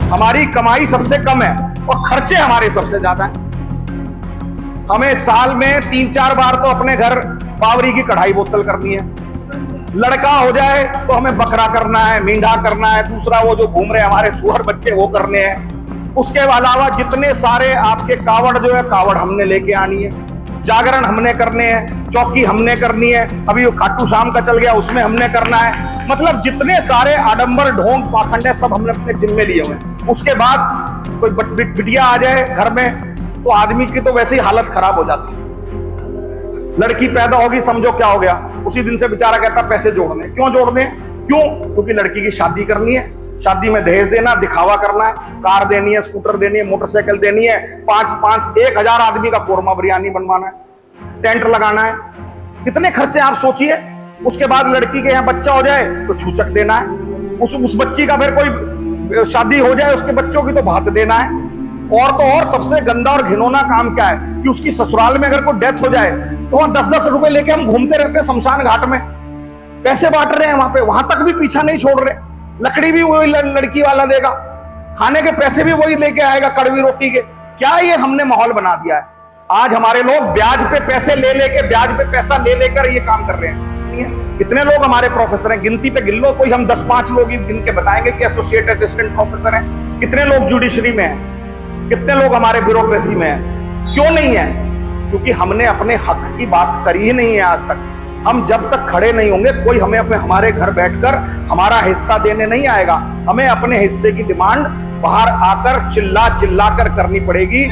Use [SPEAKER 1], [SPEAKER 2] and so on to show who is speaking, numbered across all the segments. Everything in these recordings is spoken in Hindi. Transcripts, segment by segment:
[SPEAKER 1] हमारी कमाई सबसे कम है और खर्चे हमारे सबसे ज्यादा हैं। हमें साल में 3-4 बार तो अपने घर बावरी की कढ़ाई बोतल करनी है। लड़का हो जाए तो हमें बकरा करना है, मींढा करना है, दूसरा वो जो घूम रहे हमारे सुअर बच्चे वो करने हैं। उसके अलावा जितने सारे आपके कावड़ जो है, कावड़ हमने लेके आनी है, जागरण हमने करने हैं, चौकी हमने करनी है, अभी वो खाटू शाम का चल गया उसमें हमने करना है। मतलब जितने सारे आडंबर ढोंग पाखंड है सब हमने अपने जिम्मे लिए हुए हैं। उसके बाद कोई बिटिया आ जाए घर में तो आदमी की तो वैसे ही हालत खराब हो जाती है। लड़की पैदा होगी, समझो क्या हो गया, उसी दिन से बेचारा कहता पैसे जोड़ने। क्यों जोड़ने? क्यों? क्योंकि लड़की की शादी करनी है, शादी में दहेज देना, दिखावा करना है, कार देनी है, स्कूटर देनी है, मोटरसाइकिल देनी है, 1,000 आदमी का कोरमा बिरयानी बनवाना है, टेंट लगाना है, कितने खर्चे आप सोचिए। उसके बाद लड़की के यहाँ बच्चा हो जाए तो छूचक देना है, उस बच्ची का फिर कोई शादी हो जाए उसके बच्चों की तो भात देना है। और तो और सबसे गंदा और घिनौना काम क्या है कि उसकी ससुराल में अगर कोई डेथ हो जाए तो वहां 10-10 रुपए लेके हम घूमते रहते हैं शमशान घाट में, पैसे बांट रहे हैं वहां पे, वहां तक भी पीछा नहीं छोड़ रहे। लकड़ी भी वही लड़की वाला देगा, खाने के पैसे भी वही लेके आएगा, कड़वी रोटी के। क्या ये हमने माहौल बना दिया है? आज हमारे लोग ब्याज पे पैसे ले लेके, ब्याज पे पैसा ले लेकर ये काम कर रहे हैं। कितने लोग हमारे प्रोफेसर हैं, गिनती पे गिन लो, कोई हम 10-5 लोग ही गिन के बताएंगे कि एसोसिएट असिस्टेंट प्रोफेसर हैं। कितने लोग जुडिशरी में हैं, कितने लोग हमारे ब्यूरोक्रेसी में हैं? क्यों नहीं है? क्योंकि हमने अपने हक की बात करी ही नहीं है आज तक। हम जब तक खड़े नहीं होंगे कोई हमें हमारे घर बैठकर हमारा हिस्सा देने नहीं आएगा। हमें अपने हिस्से की डिमांड बाहर आकर चिल्ला चिल्ला कर करनी पड़ेगी।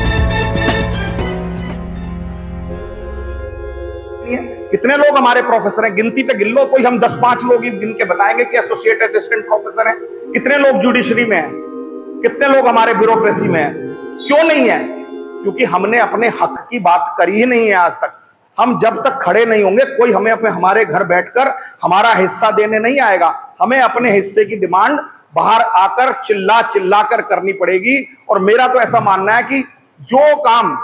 [SPEAKER 1] कितने लोग हमारे प्रोफेसर हैं, गिनती पे गिन लो, कोई हम 10-5 लोग ही गिन के बताएंगे कि एसोसिएट असिस्टेंट प्रोफेसर हैं। कितने लोग जुडिशरी में हैं, कितने लोग हमारे ब्यूरोक्रेसी में हैं? क्यों नहीं है? क्योंकि हमने अपने हक की बात करी ही नहीं है आज तक। हम जब तक खड़े नहीं होंगे कोई हमें हमारे घर बैठकर हमारा हिस्सा देने नहीं आएगा। हमें अपने हिस्से की डिमांड बाहर आकर चिल्ला चिल्ला कर करनी पड़ेगी। और मेरा तो ऐसा मानना है कि जो काम,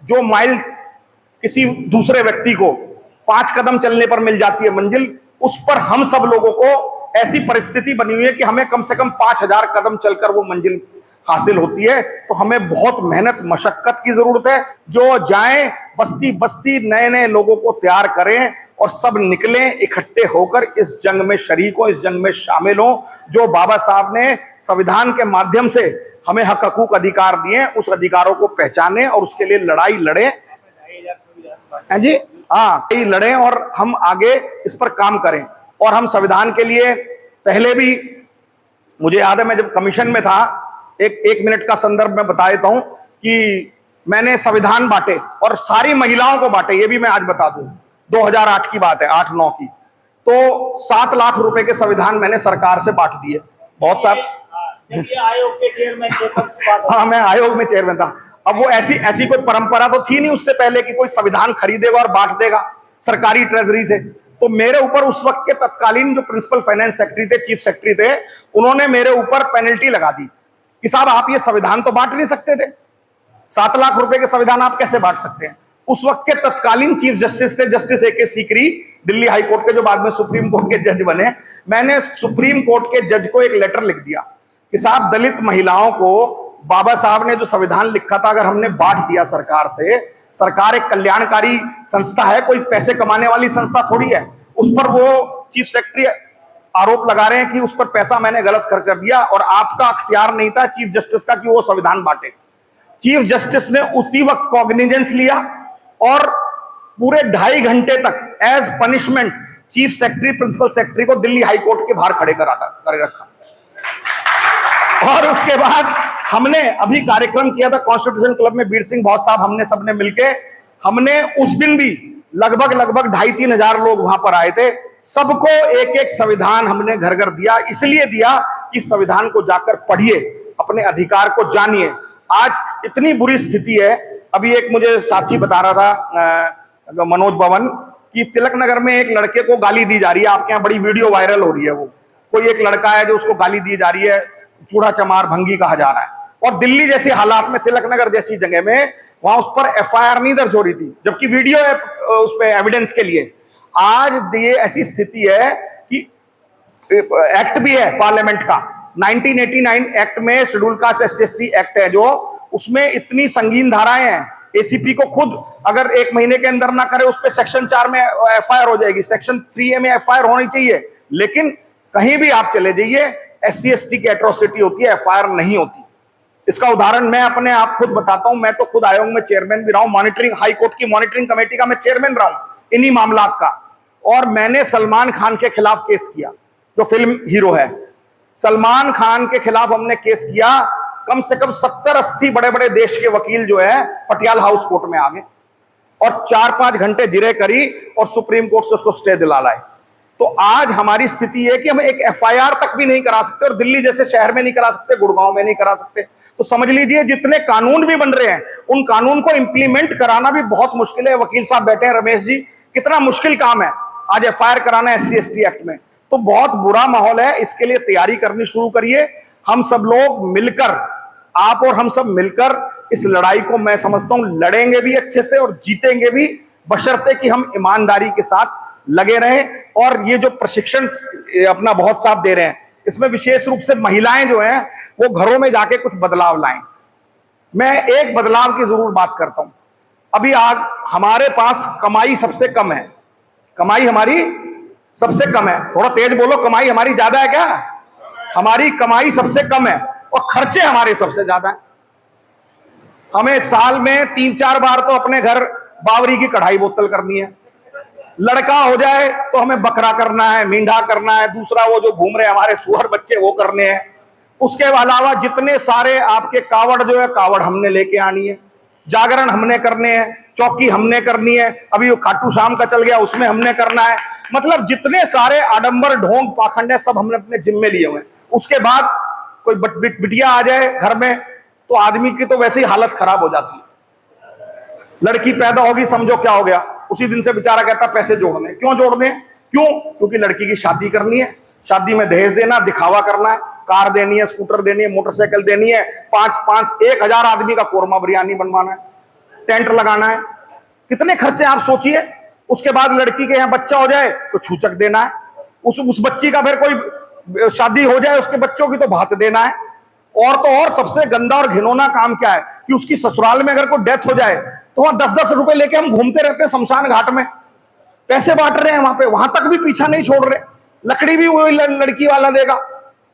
[SPEAKER 1] जो माइल किसी दूसरे व्यक्ति को 5 कदम चलने पर मिल जाती है मंजिल, उस पर हम सब लोगों को ऐसी परिस्थिति बनी हुई है कि हमें कम से कम 5,000 कदम चलकर वो मंजिल हासिल होती है। तो हमें बहुत मेहनत मशक्कत की जरूरत है। जो जाएं बस्ती बस्ती, नए नए लोगों को तैयार करें और सब निकलें इकट्ठे होकर इस जंग में शरीक हो, इस जंग में शामिल हो। जो बाबा साहब ने संविधान के माध्यम से हमें हक हकूक अधिकार दिए, उस अधिकारों को पहचाने और उसके लिए लड़ाई लड़े जी। हाँ, लड़ें और हम आगे इस पर काम करें। और हम संविधान के लिए पहले भी, मुझे याद है मैं जब कमीशन में था, एक मिनट का संदर्भ में बता देता हूं कि मैंने संविधान बांटे और सारी महिलाओं को बांटे। ये भी मैं आज बता दूं, 2008 की बात है, 8-9 की। तो 7 लाख रुपए के संविधान मैंने सरकार से बांट दिए। बहुत सारे
[SPEAKER 2] आयोग के चेयरमैन थे।
[SPEAKER 1] हाँ, मैं आयोग में चेयरमैन था। अब वो ऐसी कोई परंपरा तो थी नहीं उससे पहले कि कोई संविधान खरीदेगा और बांट देगा सरकारी ट्रेजरी से। तो मेरे ऊपर उस वक्त के तत्कालीन जो प्रिंसिपल फाइनेंस सेक्रेटरी थे, चीफ सेक्रेटरी थे, उन्होंने मेरे ऊपर पेनल्टी लगा दी कि साहब आप ये संविधान तो बांट नहीं सकते थे, 7 लाख रुपए के संविधान आप कैसे बांट सकते हैं? उस वक्त के तत्कालीन चीफ जस्टिस थे, जस्टिस ए के सीकरी, दिल्ली हाई कोर्ट के, जो बाद में सुप्रीम कोर्ट के जज बने। मैंने सुप्रीम कोर्ट के जज को एक लेटर लिख दिया कि साहब दलित महिलाओं को बाबा साहब ने जो संविधान लिखा था अगर हमने बांट दिया सरकार से, सरकार एक कल्याणकारी संस्था है, कोई पैसे कमाने वाली संस्था थोड़ी है। उस पर वो चीफ सेक्रेटरी आरोप लगा रहे हैं कि उस पर पैसा मैंने गलत खर्च कर दिया और आपका अख्तियार नहीं था चीफ जस्टिस का कि वो संविधान बांटे। चीफ जस्टिस ने उसी वक्त कॉग्निजेंस लिया और पूरे 2.5 घंटे तक as punishment chief secretary, principal secretary को दिल्ली हाई कोर्ट के बाहर खड़े करे रखा। और उसके बाद हमने अभी कार्यक्रम किया था कॉन्स्टिट्यूशन क्लब में, बीर सिंह बहुत साहब, हमने सबने मिलके, हमने उस दिन भी लगभग 2,500-3 हजार लोग वहां पर आए थे। सबको एक संविधान हमने घर घर दिया। इसलिए दिया कि संविधान को जाकर पढ़िए, अपने अधिकार को जानिए। आज इतनी बुरी स्थिति है, अभी एक मुझे साथी बता रहा था मनोज भवन कि तिलक नगर में एक लड़के को गाली दी जा रही है। आपके यहाँ बड़ी वीडियो वायरल हो रही है। वो कोई एक लड़का है जो उसको गाली दी जा रही है, चूड़ा चमार भंगी कहा जा रहा है। और दिल्ली जैसे हालात में, तिलक नगर जैसी जगह में, वहां उस पर एफआईआर नहीं दर्ज हो रही थी, जबकि वीडियो है उस पर एविडेंस के लिए। आज ये ऐसी स्थिति है कि एक्ट भी है पार्लियामेंट का, 1989 एक्ट में शेड्यूल कास्ट SC/ST एक्ट है जो, उसमें इतनी संगीन धाराएं हैं। एसीपी को खुद अगर 1 महीने के अंदर ना करे उस पर सेक्शन 4 में FIR हो जाएगी, सेक्शन 3A में FIR होनी चाहिए। लेकिन कहीं भी आप चले जाइए SC/ST की एट्रोसिटी होती है, FIR नहीं होती। इसका उदाहरण मैं अपने आप खुद बताता हूं। मैं तो खुद आयोग में चेयरमैन भी रहा हूं, मॉनिटरिंग हाई कोर्ट की मॉनिटरिंग कमेटी का मैं चेयरमैन रहा हूं इन्हीं मामलात का। और मैंने सलमान खान के खिलाफ केस किया, जो फिल्म हीरो है। सलमान खान के खिलाफ हमने केस किया, कम से कम 70-80 बड़े बड़े देश के वकील जो है पटियाला हाउस कोर्ट में आ गए और 4-5 घंटे जिरे करी और सुप्रीम कोर्ट से उसको स्टे दिला लाए। तो आज हमारी स्थिति है कि हम एक FIR तक भी नहीं करा सकते, और दिल्ली जैसे शहर में नहीं करा सकते, गुड़गांव में नहीं करा सकते। तो समझ लीजिए जितने कानून भी बन रहे हैं उन कानून को इंप्लीमेंट कराना भी बहुत मुश्किल है। वकील साहब बैठे हैं, रमेश जी, कितना मुश्किल काम है आज FIR कराना SC/ST एक्ट में। तो बहुत बुरा माहौल है, इसके लिए तैयारी करनी शुरू करिए। हम सब लोग मिलकर, आप और हम सब मिलकर इस लड़ाई को मैं समझता हूं लड़ेंगे भी अच्छे से और जीतेंगे भी, बशर्ते कि हम ईमानदारी के साथ लगे रहें। और ये जो प्रशिक्षण अपना बहुत साथ दे रहे हैं, इसमें विशेष रूप से महिलाएं जो हैं वो घरों में जाके कुछ बदलाव लाएं। मैं एक बदलाव की जरूर बात करता हूं। अभी आज हमारे पास कमाई सबसे कम है, कमाई हमारी सबसे कम है। थोड़ा तेज बोलो, कमाई हमारी ज्यादा है क्या? हमारी कमाई सबसे कम है और खर्चे हमारे सबसे ज्यादा हैं। हमें साल में 3-4 बार तो अपने घर बावरी की कढ़ाई बोतल करनी है। लड़का हो जाए तो हमें बकरा करना है, मींढा करना है, दूसरा वो जो घूम रहे हमारे सुअर बच्चे वो करने हैं। उसके अलावा जितने सारे आपके कावड़ जो है, कावड़ हमने लेके आनी है, जागरण हमने करने हैं, चौकी हमने करनी है, अभी वो खाटू श्याम का चल गया उसमें हमने करना है। मतलब जितने सारे आडंबर ढोंग पाखंड है सब हमने अपने जिम्मे लिए हुए हैं। उसके बाद कोई बिटिया आ जाए घर में तो आदमी की तो वैसे ही हालत खराब हो जाती है। लड़की पैदा होगी, समझो क्या हो गया, उसी दिन से बेचारा कहता पैसे जोड़ने। क्यों जोड़ने? क्यों? क्योंकि लड़की की शादी करनी है, शादी में दहेज देना, दिखावा करना है, कार देनी है, स्कूटर देनी है, मोटरसाइकिल देनी है, 1,000 आदमी का कोरमा बिरयानी बनवाना है, टेंट लगाना है, कितने खर्चे आप सोचिए। उसके बाद लड़की के यहाँ बच्चा हो जाए तो छूचक देना है, उस बच्ची का फिर कोई शादी हो जाए उसके बच्चों की तो भात देना है। और तो और सबसे गंदा और घिनौना काम क्या है कि उसकी ससुराल में अगर कोई डेथ हो जाए तो वहां 10-10 रुपए लेके हम घूमते रहते हैं शमशान घाट में, पैसे बांट रहे हैं वहां पे, वहां तक भी पीछा नहीं छोड़ रहे। लकड़ी भी वही लड़की वाला देगा,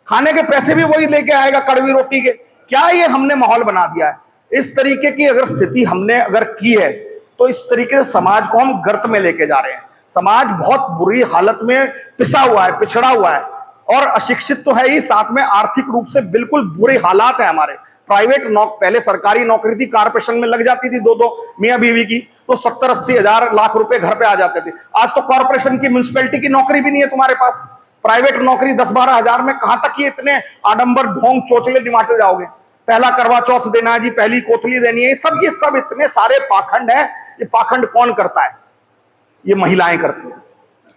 [SPEAKER 1] खाने के पैसे भी वही लेके आएगा, कड़वी रोटी के। क्या ये हमने माहौल बना दिया है? इस तरीके की अगर स्थिति हमने अगर की है तो इस तरीके से समाज को हम गर्त में लेके जा रहे हैं। समाज बहुत बुरी हालत में पिसा हुआ है, पिछड़ा हुआ है और अशिक्षित तो है ही, साथ में आर्थिक रूप से बिल्कुल बुरे हालात है हमारे। प्राइवेट पहले सरकारी नौकरी थी, कारपोरेशन में लग जाती थी 2-2 मियां बीवी की, तो 70-80 हजार लाख रुपए घर पे आ जाते थे। आज तो कॉर्पोरेशन की, म्युनिसिपैलिटी की नौकरी भी नहीं है तुम्हारे पास। प्राइवेट नौकरी 10-12 हजार में कहां तक ये इतने आडंबर ढोंग चोचले डिमाटे जाओगे? पहला करवा चौथ देना है जी, पहली कोतली देनी है, ये सब इतने सारे पाखंड है। ये पाखंड कौन करता है? ये महिलाएं करती हैं,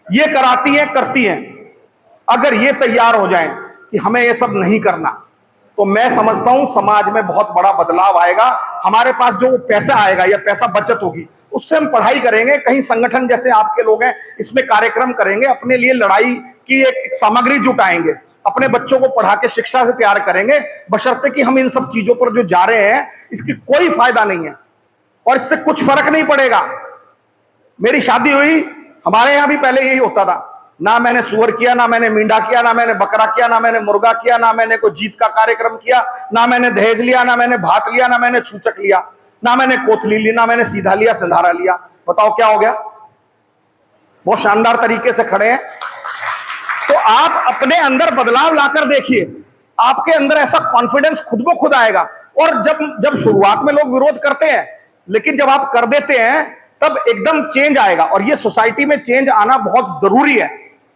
[SPEAKER 1] ये कराती हैं, करती हैं। अगर ये तैयार हो जाएं कि हमें ये सब नहीं करना तो मैं समझता हूं समाज में बहुत बड़ा बदलाव आएगा। हमारे पास जो पैसा आएगा या पैसा बचत होगी उससे हम पढ़ाई करेंगे, कहीं संगठन जैसे आपके लोग हैं इसमें कार्यक्रम करेंगे, अपने लिए लड़ाई की एक सामग्री जुटाएंगे, अपने बच्चों को पढ़ा के शिक्षा से तैयार करेंगे, बशर्ते कि हम इन सब चीजों पर जो जा रहे हैं इसकी कोई फायदा नहीं है और इससे कुछ फर्क नहीं पड़ेगा। मेरी शादी हुई, हमारे यहां भी पहले यही होता था, ना मैंने सुअर किया, ना मैंने मींढा किया, ना मैंने बकरा किया, ना मैंने मुर्गा किया, ना मैंने कोई जीत का कार्यक्रम किया, ना मैंने दहेज लिया, ना मैंने भात लिया, ना मैंने छूचक लिया, ना मैंने कोथली ली, ना मैंने सीधा लिया, सिंधारा लिया। बताओ क्या हो गया? बहुत शानदार तरीके से खड़े हैं। तो आप अपने अंदर बदलाव लाकर देखिए, आपके अंदर ऐसा कॉन्फिडेंस खुद ब खुद आएगा। और जब शुरुआत में लोग विरोध करते हैं, लेकिन जब आप कर देते हैं तब एकदम चेंज आएगा। और ये सोसाइटी में चेंज आना बहुत जरूरी है।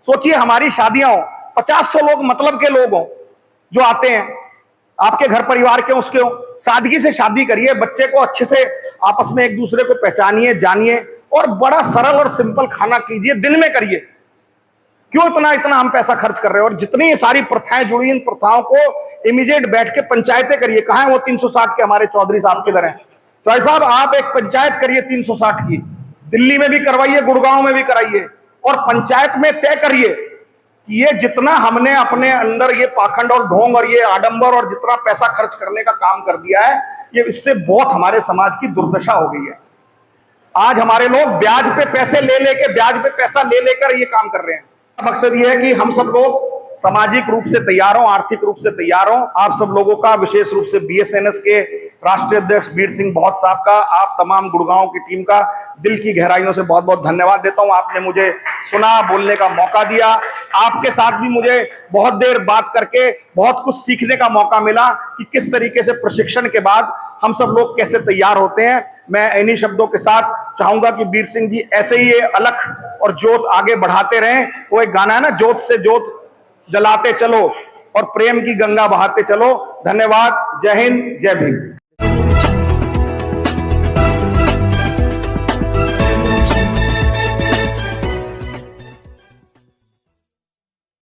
[SPEAKER 1] सोचिए हमारी शादियां हो, 50-100 लोग मतलब के लोग हो जो आते हैं, आपके घर परिवार के उसके हो, सादगी से शादी करिए, बच्चे को अच्छे से आपस में एक दूसरे को पहचानिए, जानिए और बड़ा सरल और सिंपल खाना कीजिए, दिन में करिए। क्यों इतना हम पैसा खर्च कर रहे हैं? और जितनी ये सारी प्रथाएं जुड़ी, इन प्रथाओं को इमीडिएट बैठ के पंचायतें करिए। कहां है वो 360 के हमारे चौधरी साहब किधर हैं? चौधरी साहब आप एक पंचायत करिए 360 की, दिल्ली में भी करवाइए, गुड़गांव में भी कराइए और पंचायत में तय करिए कि ये जितना हमने अपने अंदर ये पाखंड और ढोंग और ये आडंबर और जितना पैसा खर्च करने का काम कर दिया है, ये इससे बहुत हमारे समाज की दुर्दशा हो गई है। आज हमारे लोग ब्याज पे पैसे ब्याज पे पैसा ले लेकर ये काम कर रहे हैं। मकसद ये है कि हम सब लोग सामाजिक रूप से तैयार हों, आर्थिक रूप से तैयार हों। आप सब लोगों का, विशेष रूप से बीएसएनएस के राष्ट्रीय अध्यक्ष बीर सिंह बहुत साहब का, आप तमाम गुड़गांव की टीम का दिल की गहराइयों से बहुत बहुत धन्यवाद देता हूं। आपने मुझे सुना, बोलने का मौका दिया। आपके साथ भी मुझे बहुत देर बात करके बहुत कुछ सीखने का मौका मिला कि किस तरीके से प्रशिक्षण के बाद हम सब लोग कैसे तैयार होते हैं। मैं इन्हीं शब्दों के साथ चाहूंगा कि बीर सिंह जी ऐसे ही ये अलख और जोत आगे बढ़ाते रहें। वो एक गाना है ना, जोत से जोत जलाते चलो और प्रेम की गंगा बहाते चलो। धन्यवाद। जय हिंद, जय भीम।